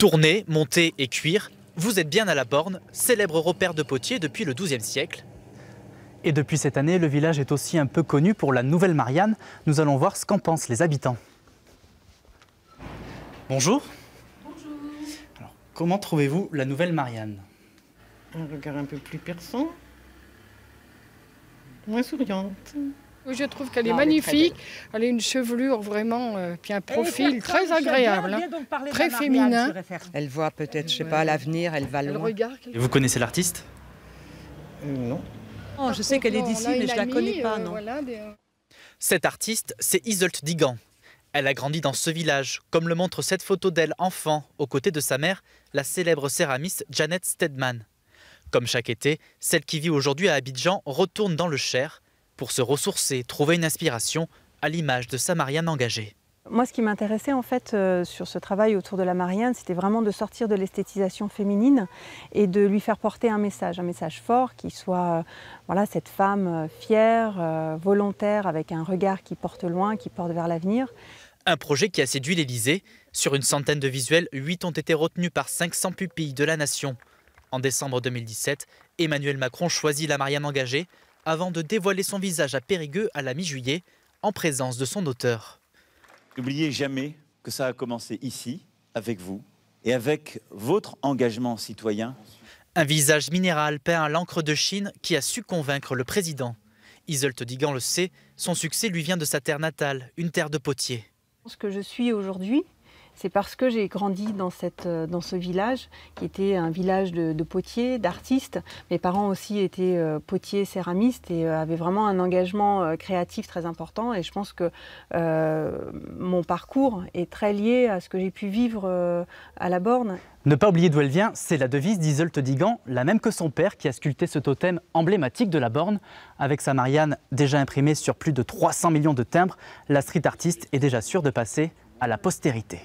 Tourner, monter et cuire, vous êtes bien à la Borne, célèbre repère de potier depuis le XIIe siècle. Et depuis cette année, le village est aussi un peu connu pour la Nouvelle Marianne. Nous allons voir ce qu'en pensent les habitants. Bonjour. Bonjour. Alors, comment trouvez-vous la Nouvelle Marianne? Un regard un peu plus perçant, moins souriante. Je trouve qu'elle est magnifique, elle a une chevelure vraiment, puis un profil très agréable, très féminin. Elle voit peut-être, je sais pas, l'avenir, elle va loin. Et vous connaissez l'artiste? Non. Oh, je sais qu'elle est d'ici, mais je la connais pas, non. Cette artiste, c'est Iseult Digan. Elle a grandi dans ce village, comme le montre cette photo d'elle enfant, aux côtés de sa mère, la célèbre céramiste Janet Stedman. Comme chaque été, celle qui vit aujourd'hui à Abidjan retourne dans le Cher pour se ressourcer, trouver une inspiration à l'image de sa Marianne engagée. Moi, ce qui m'intéressait en fait sur ce travail autour de la Marianne, c'était vraiment de sortir de l'esthétisation féminine et de lui faire porter un message fort, qui soit voilà, cette femme fière, volontaire, avec un regard qui porte loin, qui porte vers l'avenir. Un projet qui a séduit l'Élysée. Sur une centaine de visuels, 8 ont été retenus par 500 pupilles de la nation. En décembre 2017, Emmanuel Macron choisit la Marianne engagée avant de dévoiler son visage à Périgueux à la mi-juillet, en présence de son auteur. N'oubliez jamais que ça a commencé ici, avec vous, et avec votre engagement citoyen. Un visage minéral peint à l'encre de Chine qui a su convaincre le président. Iseult Digan le sait, son succès lui vient de sa terre natale, une terre de potiers. Ce que je suis aujourd'hui, c'est parce que j'ai grandi dans ce village, qui était un village de potiers, d'artistes. Mes parents aussi étaient potiers, céramistes et avaient vraiment un engagement créatif très important. Et je pense que mon parcours est très lié à ce que j'ai pu vivre à la Borne. Ne pas oublier d'où elle vient, c'est la devise d'Iseult Digan, la même que son père qui a sculpté ce totem emblématique de la Borne. Avec sa Marianne déjà imprimée sur plus de 300 millions de timbres, la street artiste est déjà sûre de passer à la postérité.